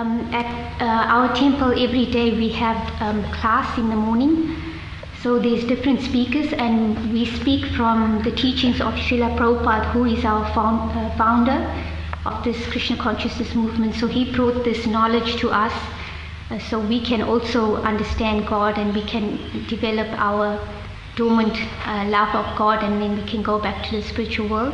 At our temple every day we have class in the morning. So there's different speakers, and we speak from the teachings of Srila Prabhupada, who is our founder of this Krishna consciousness movement. So he brought this knowledge to us, so we can also understand God, and we can develop our dormant love of God, and then we can go back to the spiritual world.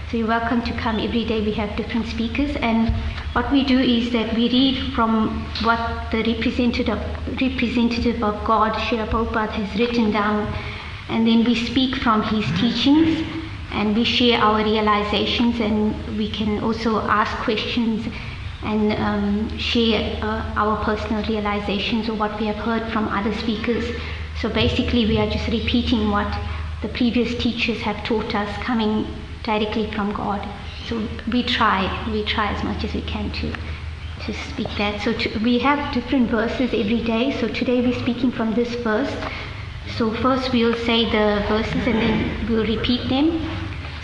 So you're welcome to come every day. We have different speakers, and what we do is that we read from what the representative of God, Srila Prabhupada, has written down, and then we speak from his teachings, and we share our realizations, and we can also ask questions and share our personal realizations or what we have heard from other speakers. So basically we are just repeating what the previous teachers have taught us, coming directly from God. So we try as much as we can to speak that. So we have different verses every day. So today we're speaking from this verse. So first we'll say the verses and then we'll repeat them.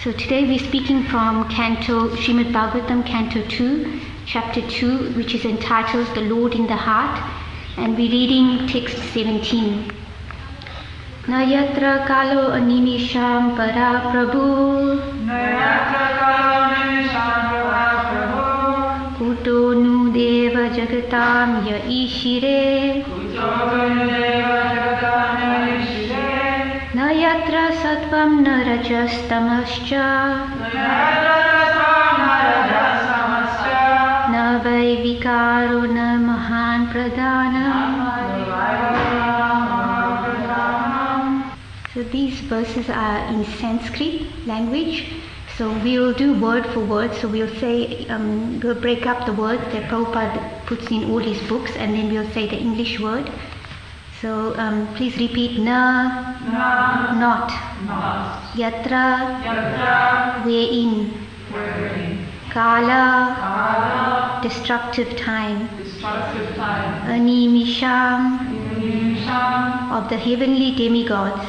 So today we're speaking from Srimad Bhagavatam, Canto 2, Chapter 2, which is entitled The Lord in the Heart, and we're reading text 17. Na yatra kalo animisham para prabhu, kuto nu deva jagatam ya ishire, na yatra sattvam na rajas tamascha, na vai vikaro na mahan pradhanam. So these verses are in Sanskrit language. So we'll do word for word. So we'll say, we'll break up the word that Prabhupada puts in all his books, and then we'll say the English word. So please repeat: na, not. Yatra, wherein. Kala, destructive time. Animisham, of the heavenly demigods.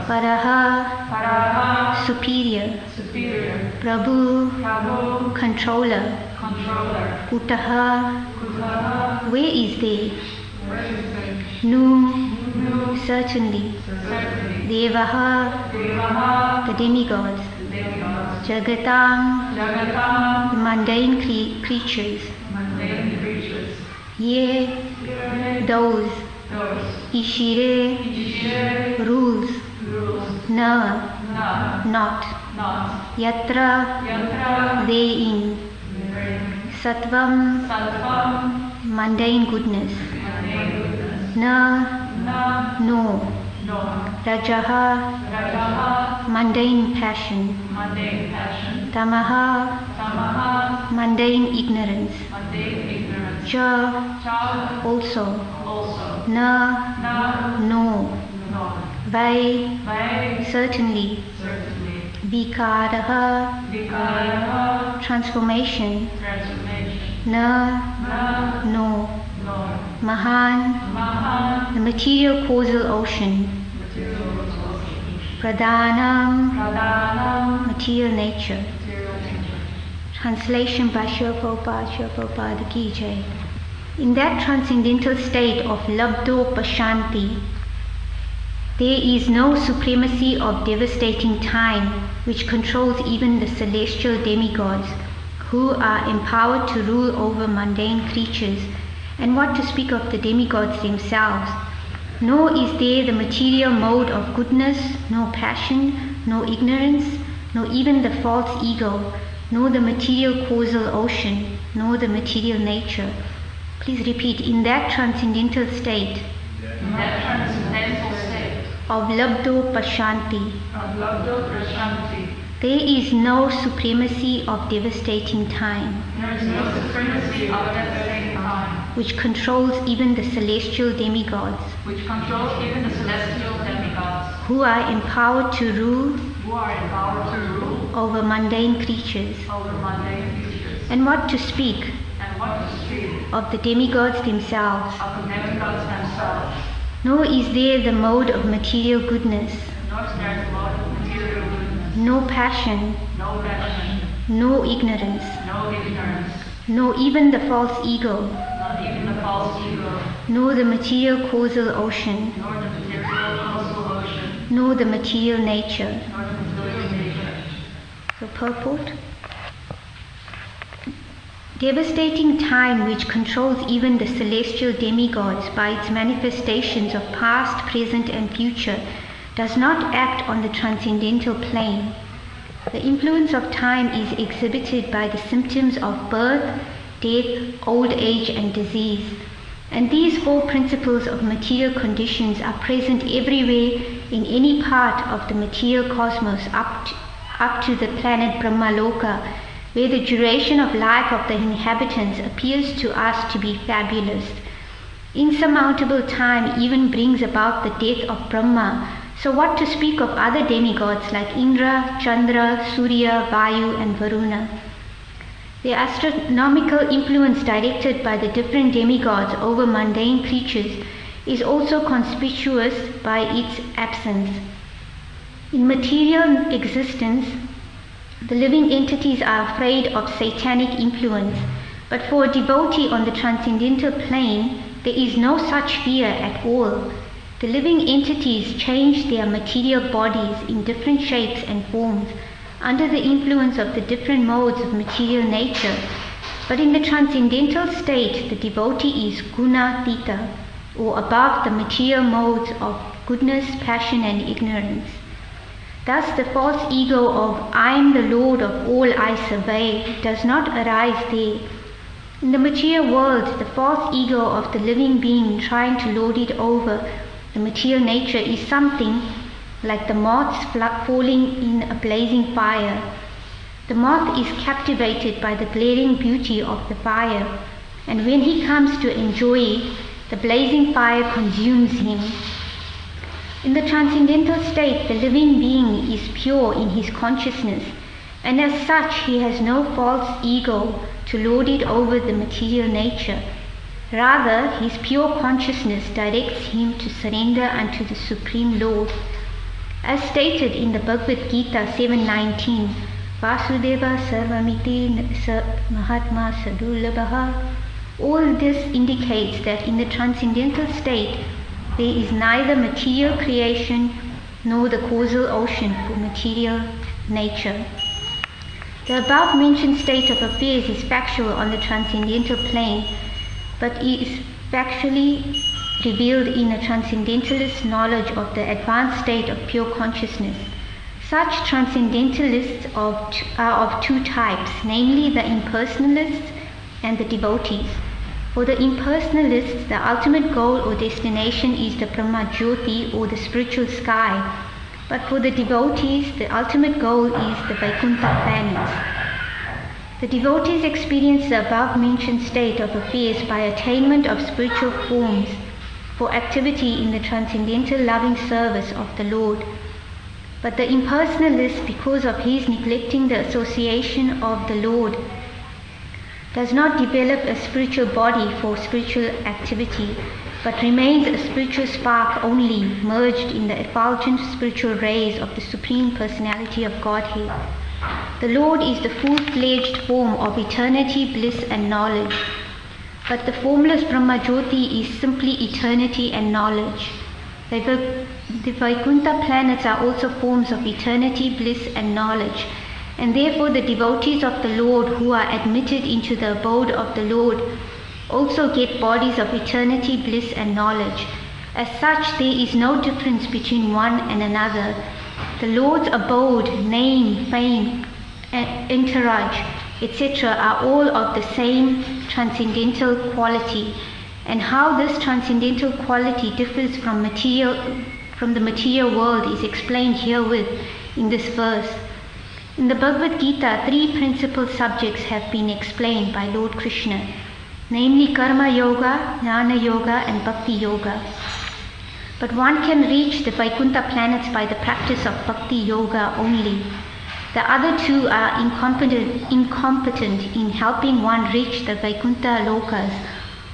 Paraha, superior. Prabhu, controller. Kutaha, where is they? Nu, certainly. Devaha, the demigods. Jagatam, the mundane creatures. Ye, those. Ishire, rules. Na, not. Yatra, therein. Sattvam, mundane goodness. Na, no. Rajaha, mundane passion. Tamaha, mundane ignorance. Cha, also. Na, no. Vai, certainly. Vikaraha, transformation. Na, no. Mahan, the material causal ocean. Pradhanam, material nature. Translation by Srila Prabhupada Ki Jai. In that transcendental state of labdo pashanti, there is no supremacy of devastating time which controls even the celestial demigods, who are empowered to rule over mundane creatures, and what to speak of the demigods themselves. Nor is there the material mode of goodness, no passion, no ignorance, nor even the false ego, nor the material causal ocean, nor the material nature. Please repeat: in that transcendental state, of labdo pashanti, there is no supremacy of devastating time, which controls even the celestial demigods, who are empowered to rule over mundane creatures. And what to speak of the demigods themselves. Nor is there the mode of material goodness, no passion, no ignorance, nor even the false ego, nor the material causal ocean, nor the material nature. So purport. Devastating time, which controls even the celestial demigods by its manifestations of past, present and future, does not act on the transcendental plane. The influence of time is exhibited by the symptoms of birth, death, old age and disease. And these four principles of material conditions are present everywhere in any part of the material cosmos up to the planet Brahmaloka, where the duration of life of the inhabitants appears to us to be fabulous. Insurmountable time even brings about the death of Brahma, so what to speak of other demigods like Indra, Chandra, Surya, Vayu and Varuna. The astronomical influence directed by the different demigods over mundane creatures is also conspicuous by its absence. In material existence, the living entities are afraid of satanic influence, but for a devotee on the transcendental plane, there is no such fear at all. The living entities change their material bodies in different shapes and forms under the influence of the different modes of material nature, but in the transcendental state, the devotee is guna-tita, or above the material modes of goodness, passion and ignorance. Thus the false ego of I am the Lord of all I survey does not arise there. In the material world, the false ego of the living being trying to lord it over the material nature is something like the moths falling in a blazing fire. The moth is captivated by the glaring beauty of the fire, and when he comes to enjoy it, the blazing fire consumes him. In the transcendental state, the living being is pure in his consciousness, and as such he has no false ego to lord it over the material nature. Rather, his pure consciousness directs him to surrender unto the Supreme Lord. As stated in the Bhagavad Gita 7:19, Vasudeva Sarvamiti Mahatma Sadulabha. All this indicates that in the transcendental state, there is neither material creation nor the causal ocean for material nature. The above mentioned state of affairs is factual on the transcendental plane, but is factually revealed in a transcendentalist knowledge of the advanced state of pure consciousness. Such transcendentalists are of two types, namely the impersonalists and the devotees. For the impersonalists, the ultimate goal or destination is the Brahma Jyoti or the spiritual sky, but for the devotees, the ultimate goal is the Vaikuntha planets. The devotees experience the above-mentioned state of affairs by attainment of spiritual forms for activity in the transcendental loving service of the Lord. But the impersonalist, because of his neglecting the association of the Lord, does not develop a spiritual body for spiritual activity, but remains a spiritual spark only, merged in the effulgent spiritual rays of the Supreme Personality of Godhead. The Lord is the full-fledged form of eternity, bliss and knowledge, but the formless Brahma Jyoti is simply eternity and knowledge. The Vaikuntha planets are also forms of eternity, bliss and knowledge, and therefore the devotees of the Lord who are admitted into the abode of the Lord also get bodies of eternity, bliss and knowledge. As such, there is no difference between one and another. The Lord's abode, name, fame, entourage, etc. are all of the same transcendental quality, and how this transcendental quality differs from the material world is explained herewith in this verse. In the Bhagavad Gita, three principal subjects have been explained by Lord Krishna, namely Karma Yoga, Jnana Yoga and Bhakti Yoga. But one can reach the Vaikuntha planets by the practice of Bhakti Yoga only. The other two are incompetent in helping one reach the Vaikuntha Lokas,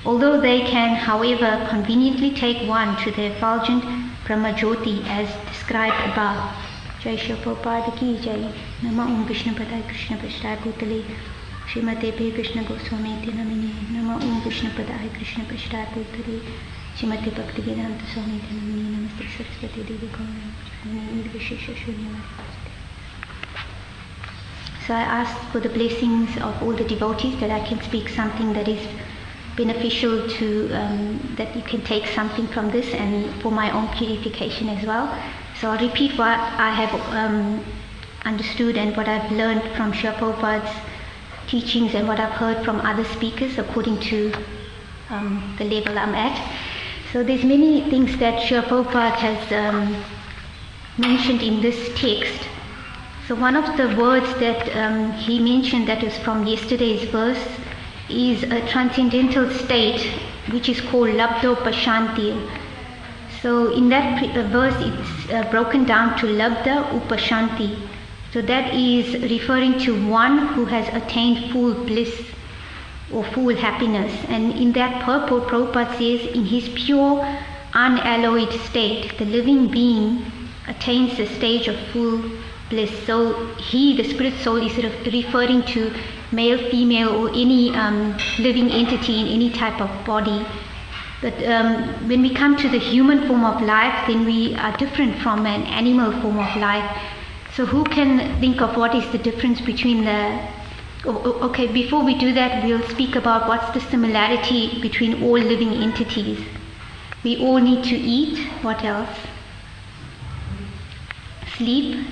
although they can, however, conveniently take one to the effulgent Brahma Jyoti as described above. Jai Shri Prabhupada Ki Jai. Nama Om Vishnu Padaya Krishna Prasthaya Bhutale Srimate P. Krishna Goswami Namini Nama Om Krishna Padaya Krishna Prashtaya Putari Srimate Bhakti Vedanta Swami Namini Namaste Saraswati Devi Gauranga. So I ask for the blessings of all the devotees that I can speak something that is beneficial to, that you can take something from this and for my own purification as well. So I'll repeat what I have understood and what I've learned from Srila Prabhupada's teachings and what I've heard from other speakers according to the level I'm at. So there's many things that Srila Prabhupada has mentioned in this text. So one of the words that he mentioned that was from yesterday's verse is a transcendental state which is called Labdho Pashanti. So in that verse it's broken down to Labdha Upashanti. So that is referring to one who has attained full bliss or full happiness. And in that purport, Prabhupada says, in his pure, unalloyed state, the living being attains the stage of full bliss. So he, the spirit soul, is referring to male, female, or any living entity in any type of body. But when we come to the human form of life, then we are different from an animal form of life. So who can think of what is the difference between the... Okay, before we do that, we'll speak about what's the similarity between all living entities. We all need to eat. What else? Sleep.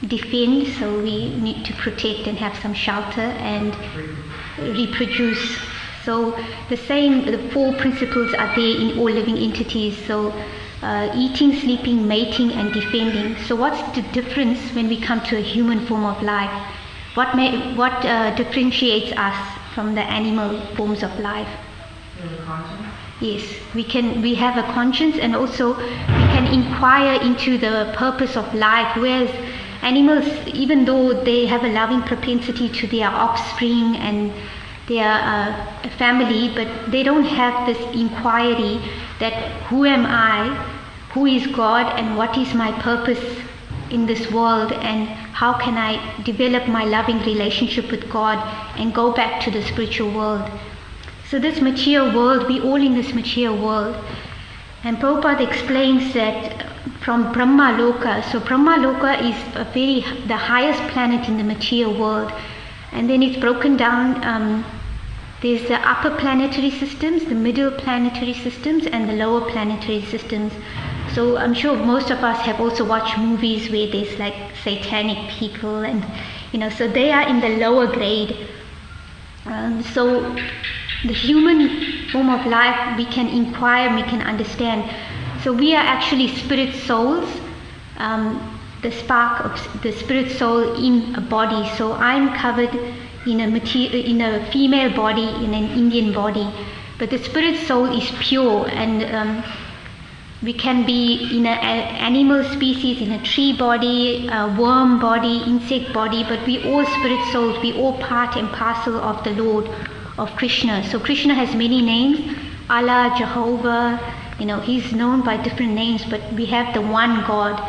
Defend, so we need to protect and have some shelter, and reproduce. So the four principles are there in all living entities. So eating, sleeping, mating, and defending. So what's the difference when we come to a human form of life? What differentiates us from the animal forms of life? Yes, we have a conscience, and also we can inquire into the purpose of life, whereas animals, even though they have a loving propensity to their offspring and their family, but they don't have this inquiry that who am I, who is God, and what is my purpose in this world, and how can I develop my loving relationship with God and go back to the spiritual world. So this material world, we all in this material world. And Prabhupada explains that from Brahma Loka. So Brahma Loka is the highest planet in the material world. And then it's broken down. There's the upper planetary systems, the middle planetary systems, and the lower planetary systems. So I'm sure most of us have also watched movies where there's like satanic people, and so they are in the lower grade. So the human form of life, we can inquire, we can understand. So we are actually spirit souls, the spark of the spirit soul in a body. So I'm covered in a female body, in an Indian body, but the spirit soul is pure, and we can be in an animal species, in a tree body, a worm body, insect body, but we all spirit souls, we all part and parcel of the Lord, of Krishna. So Krishna has many names, Allah, Jehovah, he's known by different names, but we have the one God.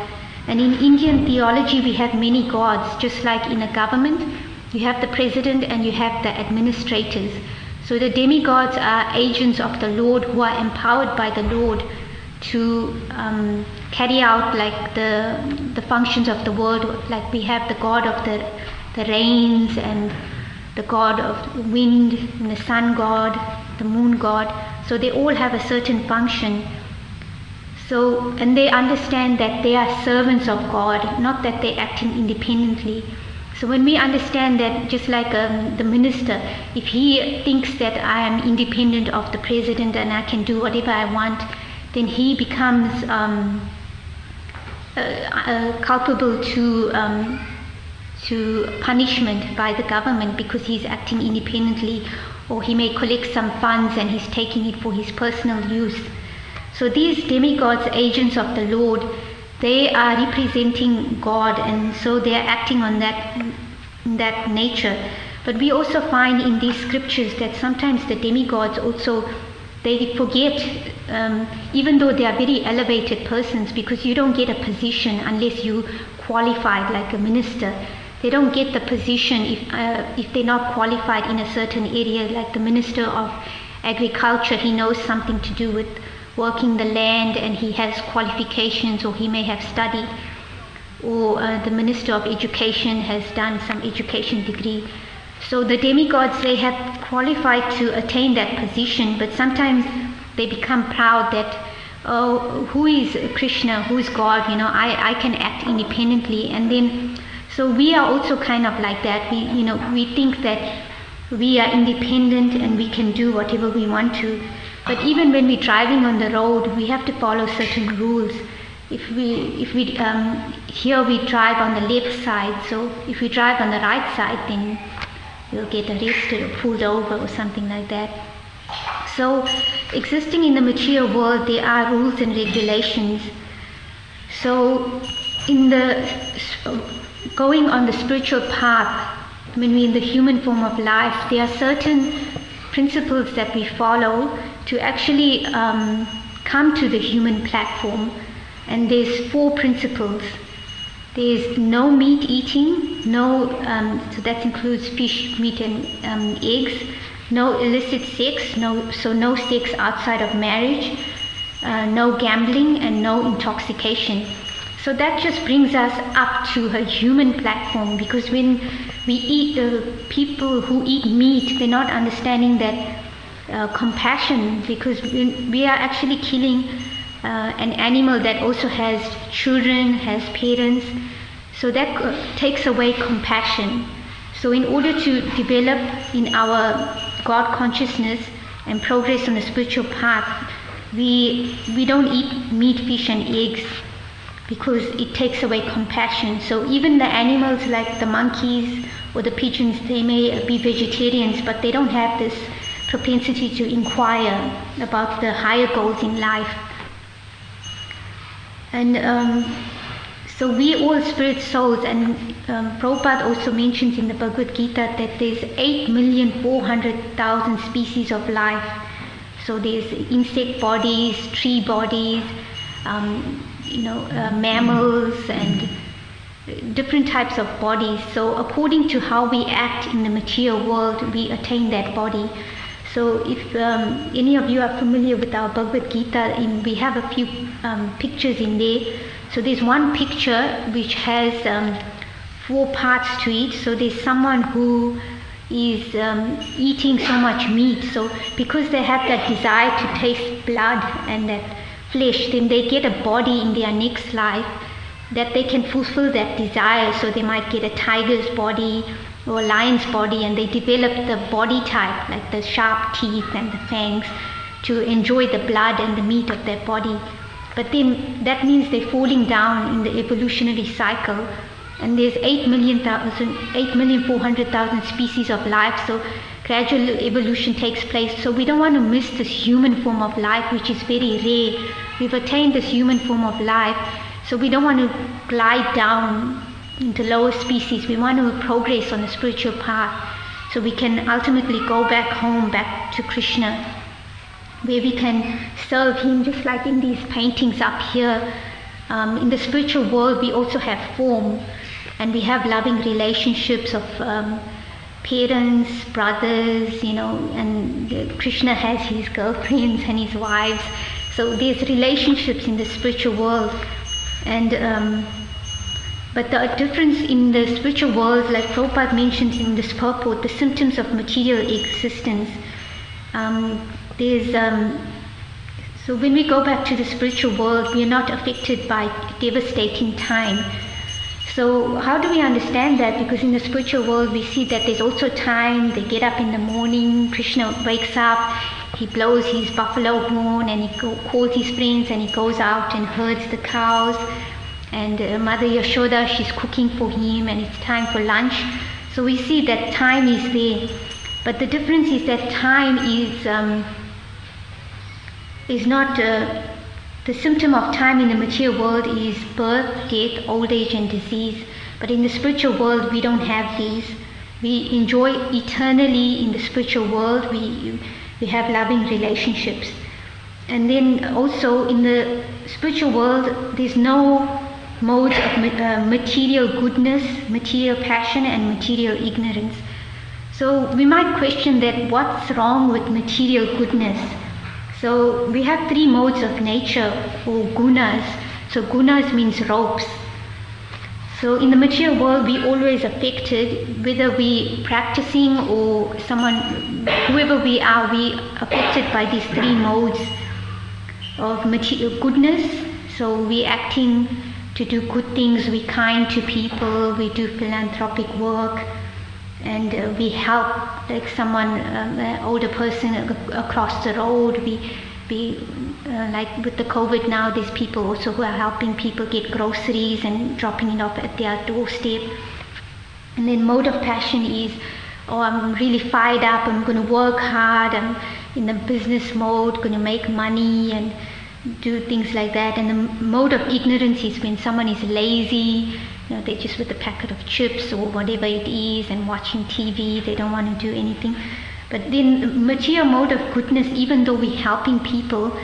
And in Indian theology, we have many gods, just like in a government, you have the president and you have the administrators. So the demigods are agents of the Lord who are empowered by the Lord to carry out like the functions of the world. Like we have the god of the rains, and the god of the wind, and the sun god, the moon god. So they all have a certain function. So, and they understand that they are servants of God, not that they're acting independently. So when we understand that, just like the minister, if he thinks that I am independent of the president and I can do whatever I want, then he becomes culpable to punishment by the government because he's acting independently, or he may collect some funds and he's taking it for his personal use. So these demigods, agents of the Lord, they are representing God, and so they are acting on that nature. But we also find in these scriptures that sometimes the demigods also, they forget, even though they are very elevated persons, because you don't get a position unless you qualified like a minister. they don't get the position if they're not qualified in a certain area. Like the Minister of Agriculture, he knows something to do with working the land and he has qualifications, or he may have studied. Or the Minister of Education has done some education degree. So the demigods, they have qualified to attain that position, but sometimes they become proud that, oh, who is Krishna, who is God, I can act independently. And then, so we are also kind of like that. We think that we are independent and we can do whatever we want to. But even when we're driving on the road, we have to follow certain rules. If we here we drive on the left side, so if we drive on the right side, then we'll get arrested or pulled over or something like that. So existing in the material world, there are rules and regulations. So in the going on the spiritual path, when we're in the human form of life, there are certain principles that we follow to actually come to the human platform. And there's 4 principles. There's no meat eating, so that includes fish, meat, and eggs. No illicit sex, no sex outside of marriage. No gambling, and no intoxication. So that just brings us up to a human platform, because when we eat, people who eat meat, they're not understanding that compassion, because we are actually killing an animal that also has children, has parents. So that takes away compassion. So in order to develop in our God consciousness and progress on the spiritual path, we don't eat meat, fish, and eggs, because it takes away compassion. So even the animals like the monkeys or the pigeons, they may be vegetarians, but they don't have this propensity to inquire about the higher goals in life. And so we all spirit souls, and Prabhupada also mentions in the Bhagavad Gita that there's 8,400,000 species of life. So there's insect bodies, tree bodies, mammals, and different types of bodies. So according to how we act in the material world, we attain that body. So if any of you are familiar with our Bhagavad Gita, we have a few pictures in there. So there's one picture which has 4 parts to it. So there's someone who is eating so much meat. So because they have that desire to taste blood and that flesh, then they get a body in their next life that they can fulfill that desire. So they might get a tiger's body or a lion's body, and they develop the body type, like the sharp teeth and the fangs, to enjoy the blood and the meat of their body. But then that means they're falling down in the evolutionary cycle, and there's 8,400,000 species of life. So gradual evolution takes place. So we don't want to miss this human form of life, which is very rare. We've attained this human form of life, so we don't want to glide down into lower species. We want to progress on the spiritual path, so we can ultimately go back home, back to Krishna, where we can serve him, just like in these paintings up here. In the spiritual world, we also have form, and we have loving relationships of parents, brothers, and Krishna has his girlfriends and his wives. So there's relationships in the spiritual world. And but the difference in the spiritual world, like Prabhupada mentions in this purport, the symptoms of material existence, so when we go back to the spiritual world, we are not affected by devastating time. So how do we understand that? Because in the spiritual world, we see that there's also time. They get up in the morning, Krishna wakes up, he blows his buffalo horn, and he calls his friends, and he goes out and herds the cows. And Mother Yashoda, she's cooking for him, and it's time for lunch. So we see that time is there. But the difference is that time is not, the symptom of time in the material world is birth, death, old age, and disease. But in the spiritual world, we don't have these. We enjoy eternally in the spiritual world. We have loving relationships. And then also in the spiritual world, there's no modes of material goodness, material passion, and material ignorance. So we might question that what's wrong with material goodness? So we have three modes of nature, or gunas. So gunas means ropes. So in the material world, we always affected, whether we practicing or whoever we are affected by these three modes of material goodness. So we acting to do good things, we kind to people, we do philanthropic work, and we help like someone, an older person across the road. We like with the COVID now, there's people also who are helping people get groceries and dropping it off at their doorstep. And then mode of passion is, I'm really fired up, I'm going to work hard, I'm in the business mode, going to make money and do things like that. And the mode of ignorance is when someone is lazy, they're just with a packet of chips or whatever it is and watching TV, they don't want to do anything. But then material mode of goodness, even though we're helping people,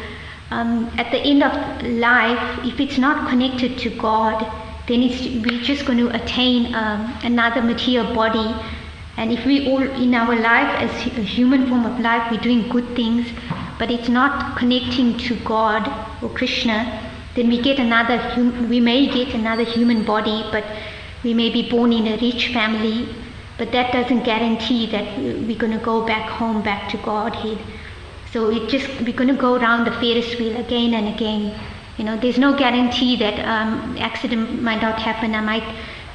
at the end of life, if it's not connected to God, then we're just going to attain another material body. And if we all in our life, as a human form of life, we're doing good things, but it's not connecting to God or Krishna, then we may get another human body, but we may be born in a rich family, but that doesn't guarantee that we're going to go back home, back to Godhead. So we're going to go around the Ferris wheel again and again. There's no guarantee that accident might not happen. I might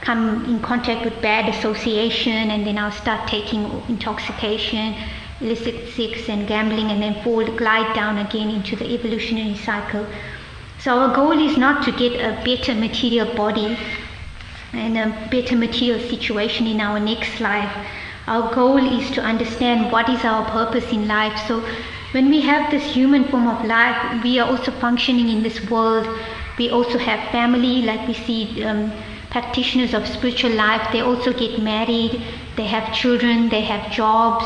come in contact with bad association, and then I'll start taking intoxication, illicit sex and gambling, and then glide down again into the evolutionary cycle. So our goal is not to get a better material body and a better material situation in our next life. Our goal is to understand what is our purpose in life. So when we have this human form of life, we are also functioning in this world. We also have family, like we see practitioners of spiritual life, they also get married, they have children, they have jobs,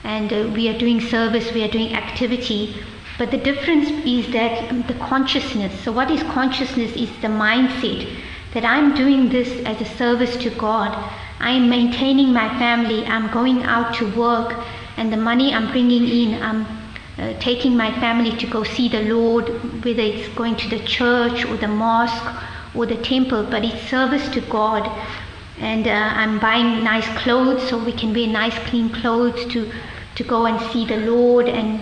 and we are doing service, we are doing activity. But the difference is that the consciousness. So what is consciousness? Is the mindset that I'm doing this as a service to God. I'm maintaining my family, I'm going out to work, and the money I'm bringing in, I'm taking my family to go see the Lord, whether it's going to the church or the mosque or the temple, but it's service to God. And I'm buying nice clothes so we can wear nice clean clothes to go and see the Lord, and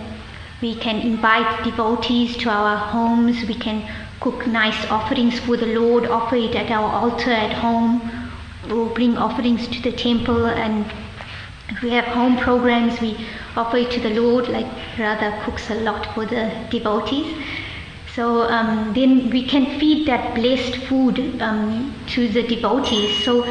we can invite devotees to our homes, we can cook nice offerings for the Lord, offer it at our altar at home, or bring offerings to the temple. And if we have home programs, we offer it to the Lord, like Radha cooks a lot for the devotees. So then we can feed that blessed food to the devotees. So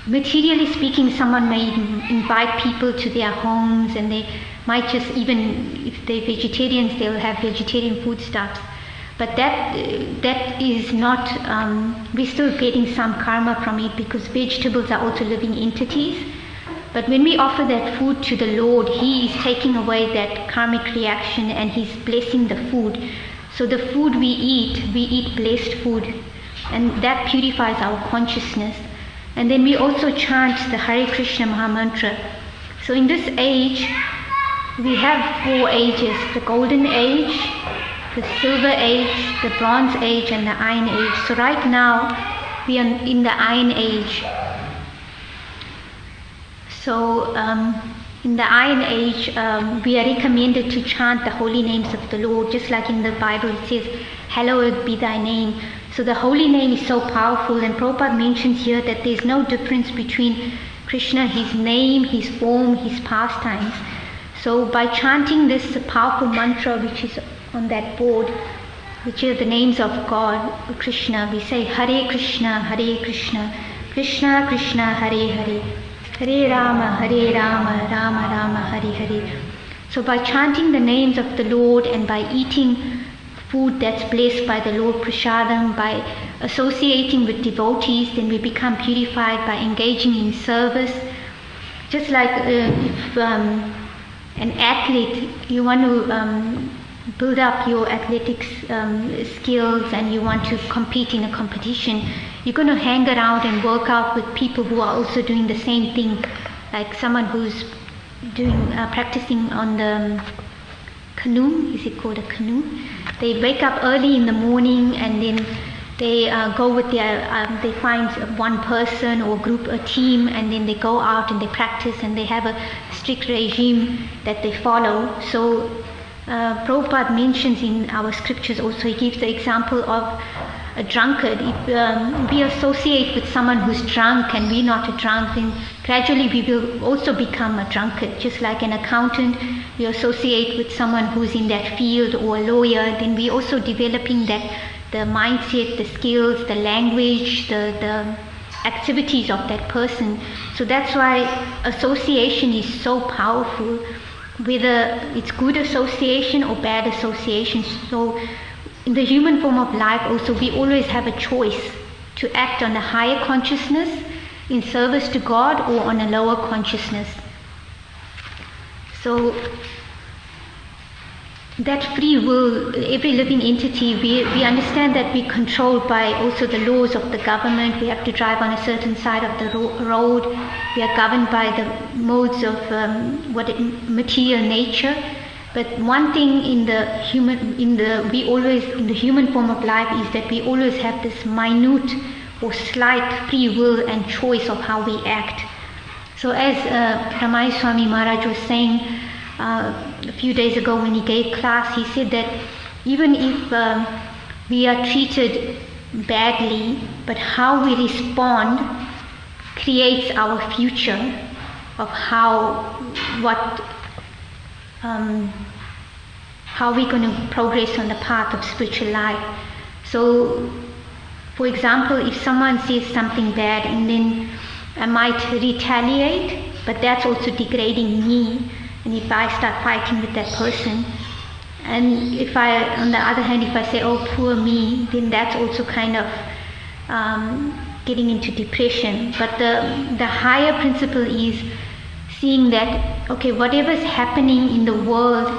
materially speaking, someone may invite people to their homes, and they might just, even if they're vegetarians, they'll have vegetarian foodstuffs. But that is not, we're still getting some karma from it, because vegetables are also living entities. But when we offer that food to the Lord, He is taking away that karmic reaction, and He's blessing the food. So the food we eat blessed food, and that purifies our consciousness. And then we also chant the Hare Krishna Maha Mantra. So in this age, we have 4 ages: the golden age, the silver age, the bronze age, and the iron age. So right now, we are in the iron age. So in the iron age, we are recommended to chant the holy names of the Lord, just like in the Bible it says, hallowed be thy name. So the holy name is so powerful, and Prabhupada mentions here that there's no difference between Krishna, his name, his form, his pastimes. So by chanting this powerful mantra, which is on that board, which are the names of God, Krishna, we say Hare Krishna, Krishna Krishna, Hare Hare, Hare Rama, Rama Rama, Hare Hare. So by chanting the names of the Lord, and by eating food that's blessed by the Lord Prasadam, by associating with devotees, then we become purified by engaging in service. Just like if an athlete, you want to build up your athletics skills and you want to compete in a competition, you're going to hang around and work out with people who are also doing the same thing, like someone who's doing practicing on the canoe. Is it called a canoe? They wake up early in the morning and then they go with their, they find one person or group, a team, and then they go out and they practice and they have a strict regime that they follow. So Prabhupada mentions in our scriptures also, he gives the example of a drunkard. If we associate with someone who's drunk and we're not a drunk, then gradually we will also become a drunkard. Just like an accountant, we associate with someone who's in that field, or a lawyer, then we're also developing that, the mindset, the skills, the language, the activities of that person. So that's why association is so powerful, whether it's good association or bad association. So in the human form of life also, we always have a choice to act on a higher consciousness in service to God, or on a lower consciousness. So that free will, every living entity, we understand that we're controlled by also the laws of the government. We have to drive on a certain side of the road. We are governed by the modes of material nature. But one thing in the human form of life is that we always have this minute or slight free will and choice of how we act. So as Ramai Swami Maharaj was saying a few days ago when he gave class, he said that even if we are treated badly, but how we respond creates our future of how we're going to progress on the path of spiritual life. So, for example, if someone says something bad and then I might retaliate, but that's also degrading me. And if I start fighting with that person, and if I, on the other hand, if I say, oh, poor me, then that's also kind of getting into depression. But the higher principle is seeing that, okay, whatever's happening in the world,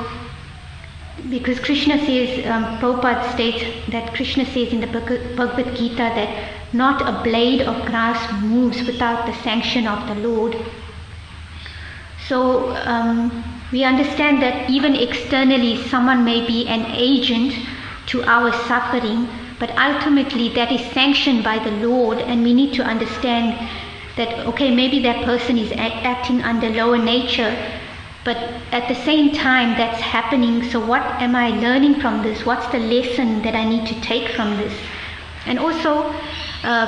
because Krishna says, Prabhupada states that Krishna says in the Bhagavad Gita that not a blade of grass moves without the sanction of the Lord. So we understand that even externally someone may be an agent to our suffering, but ultimately that is sanctioned by the Lord, and we need to understand that, okay, maybe that person is acting under lower nature, but at the same time that's happening, so what am I learning from this? What's the lesson that I need to take from this? And also,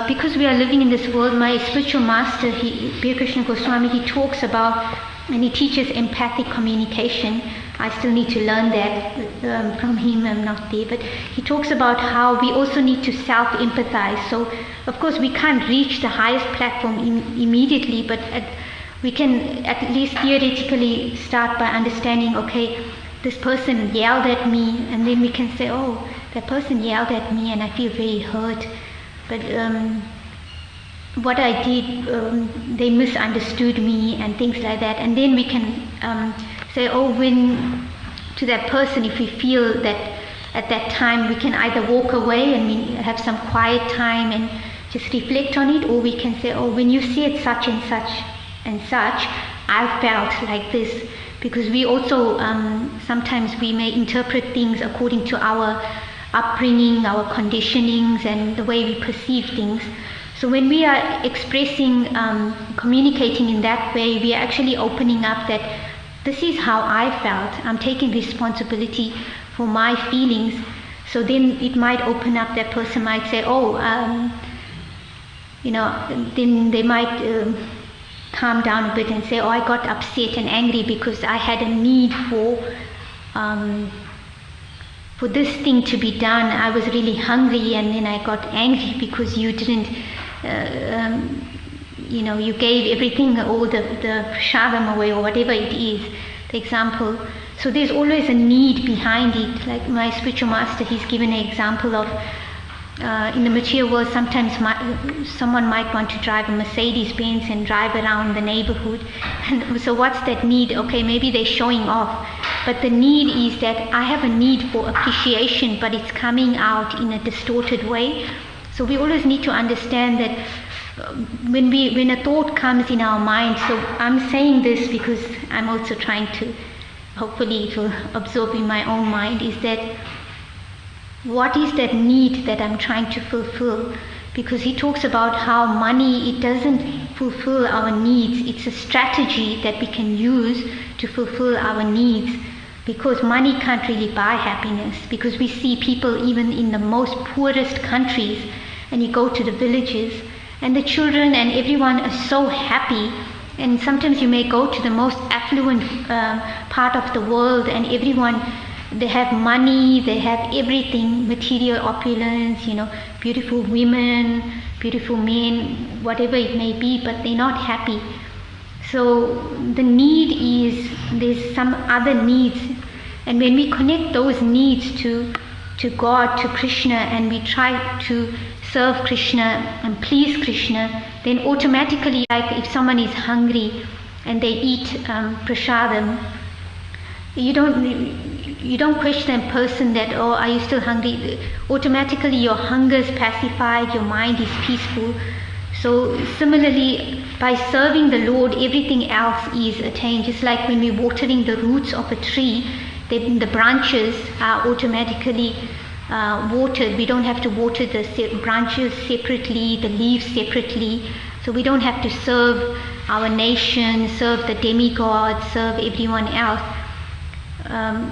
because we are living in this world, my spiritual master, Bhir Krishna Goswami, he talks about, and he teaches empathic communication. I still need to learn that from him, I'm not there, but he talks about how we also need to self-empathize. So, of course, we can't reach the highest platform immediately, but we can at least theoretically start by understanding, okay, this person yelled at me, and then we can say, oh, that person yelled at me and I feel very hurt, but what I did, they misunderstood me and things like that. And then we can say, oh, when to that person, if we feel that at that time we can either walk away and we have some quiet time and just reflect on it, or we can say, oh, when you said such and such and such, I felt like this. Because we also, sometimes we may interpret things according to our upbringing, our conditionings, and the way we perceive things. So when we are expressing, communicating in that way, we are actually opening up that this is how I felt. I'm taking responsibility for my feelings. So then it might open up, that person might say, oh, then they might calm down a bit and say, oh, I got upset and angry because I had a need for this thing to be done. I was really hungry, and then I got angry because you didn't, you gave everything, all the prasadam away, or whatever it is, the example. So there's always a need behind it. Like my spiritual master, he's given an example of, in the material world, sometimes someone might want to drive a Mercedes-Benz and drive around the neighborhood. And so what's that need? Okay, maybe they're showing off. But the need is that I have a need for appreciation, but it's coming out in a distorted way. So we always need to understand that when a thought comes in our mind, so I'm saying this because I'm also trying to, hopefully it will absorb in my own mind, is that what is that need that I'm trying to fulfill? Because he talks about how money, it doesn't fulfill our needs. It's a strategy that we can use to fulfill our needs, because money can't really buy happiness. Because we see people even in the most poorest countries, and you go to the villages and the children and everyone are so happy. And sometimes you may go to the most affluent part of the world, and everyone, they have money, they have everything, material opulence, beautiful women, beautiful men, whatever it may be, but they're not happy. So the need is, there's some other needs. And when we connect those needs to God, to Krishna, and we try to serve Krishna and please Krishna, then automatically, like if someone is hungry and they eat prasadam, you don't question a person that, oh, are you still hungry? Automatically your hunger is pacified, your mind is peaceful. So similarly, by serving the Lord, everything else is attained. Just like when we're watering the roots of a tree, then the branches are automatically watered. We don't have to water the branches separately, the leaves separately. So we don't have to serve our nation, serve the demigods, serve everyone else.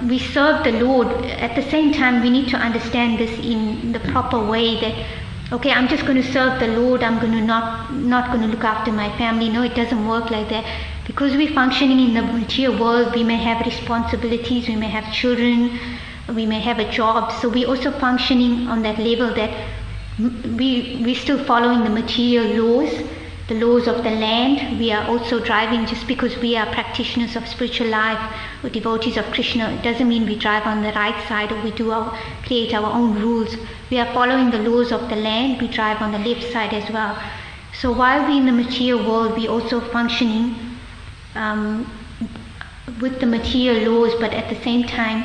We serve the Lord. At the same time, we need to understand this in the proper way, that okay, I'm just going to serve the Lord, I'm going to not going to look after my family. No, it doesn't work like that. Because we're functioning in the material world, we may have responsibilities, we may have children, we may have a job. So we're also functioning on that level that we're still following the material laws, the laws of the land. We are also driving, just because we are practitioners of spiritual life or devotees of Krishna, it doesn't mean we drive on the right side or we create our own rules. We are following the laws of the land, we drive on the left side as well. So while we're in the material world, we're also functioning with the material laws, but at the same time,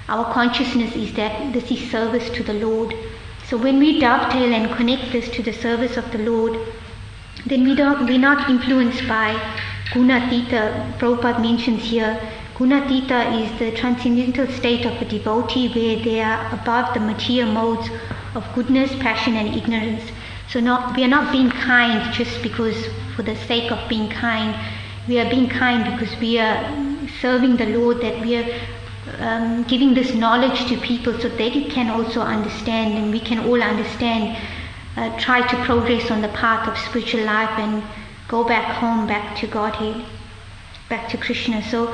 our consciousness is that this is service to the Lord. So when we dovetail and connect this to the service of the Lord, then we're not influenced by Gunatita. Prabhupada mentions here, Gunatita is the transcendental state of a devotee where they are above the material modes of goodness, passion and ignorance. So we are not being kind just because for the sake of being kind. We are being kind because we are serving the Lord, that we are giving this knowledge to people so they can also understand, and we can all understand, try to progress on the path of spiritual life and go back home, back to Godhead, back to Krishna. So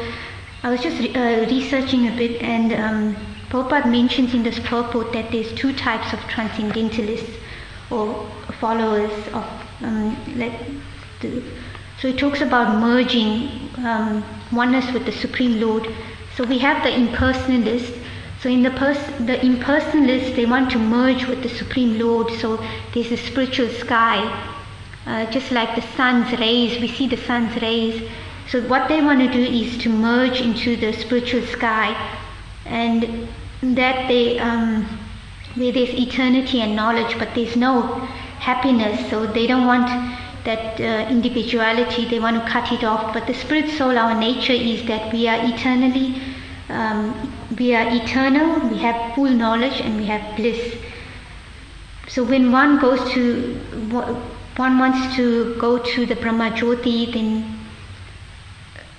I was just researching a bit, and Prabhupada mentions in this purport that there's two types of transcendentalists or followers of so he talks about merging oneness with the Supreme Lord. So we have the impersonalists. So in the impersonalists, they want to merge with the Supreme Lord. So there's a spiritual sky, just like the sun's rays. We see the sun's rays. So what they want to do is to merge into the spiritual sky, and that they where there's eternity and knowledge, but there's no happiness. So they don't want that individuality. They want to cut it off. But the spirit soul, our nature is that we are eternally. We are eternal, we have full knowledge, and we have bliss. So when one wants to go to the Brahma Jyoti, then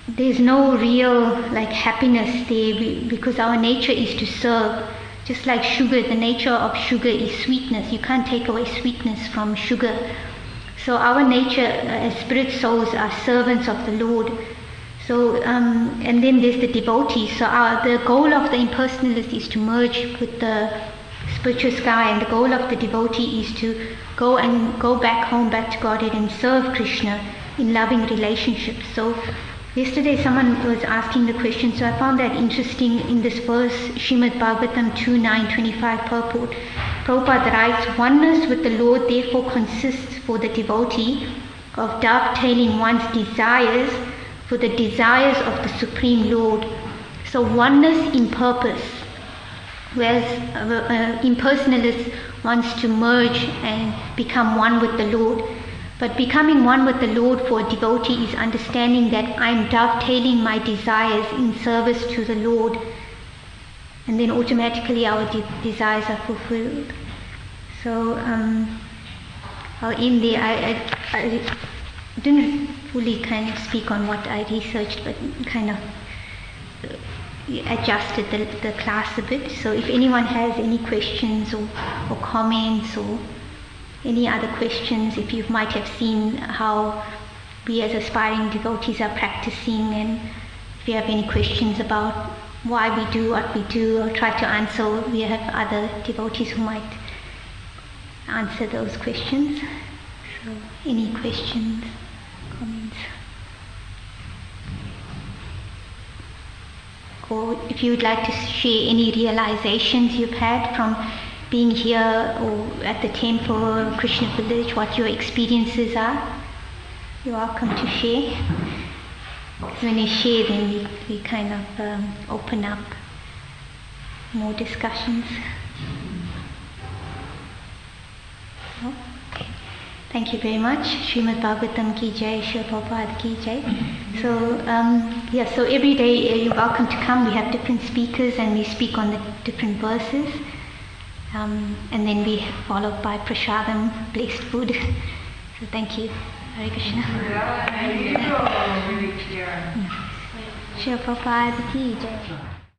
there's no real happiness there, because our nature is to serve. Just like sugar, the nature of sugar is sweetness. You can't take away sweetness from sugar. So our nature as spirit souls are servants of the Lord. So, and then there's the devotees. So the goal of the impersonalist is to merge with the spiritual sky, and the goal of the devotee is to go back home, back to Godhead, and serve Krishna in loving relationships. So yesterday someone was asking the question, so I found that interesting in this verse, Srimad Bhagavatam 2.9.25 purport. Prabhupada writes, oneness with the Lord therefore consists for the devotee of dovetailing one's desires for the desires of the Supreme Lord. So oneness in purpose, whereas impersonalist wants to merge and become one with the Lord. But becoming one with the Lord for a devotee is understanding that I'm dovetailing my desires in service to the Lord, and then automatically our desires are fulfilled. So I'll end there. I didn't fully kind of speak on what I researched, but kind of adjusted the class a bit. So if anyone has any questions or comments or any other questions, if you might have seen how we as aspiring devotees are practicing, and if you have any questions about why we do what we do, or try to answer, we have other devotees who might answer those questions. So any questions, comments? Or if you would like to share any realizations you've had from being here or at the temple or Krishna village, what your experiences are, you're welcome to share. Because when you share, then we kind of open up more discussions. Okay. Thank you very much. Srimad Bhagavatam ki jai, Srila Prabhupada ki jai. So, so every day you're welcome to come. We have different speakers and we speak on the different verses. And then we followed by prasadam, blessed food. So thank you. Hare Krishna. Srila Prabhupada ki jai.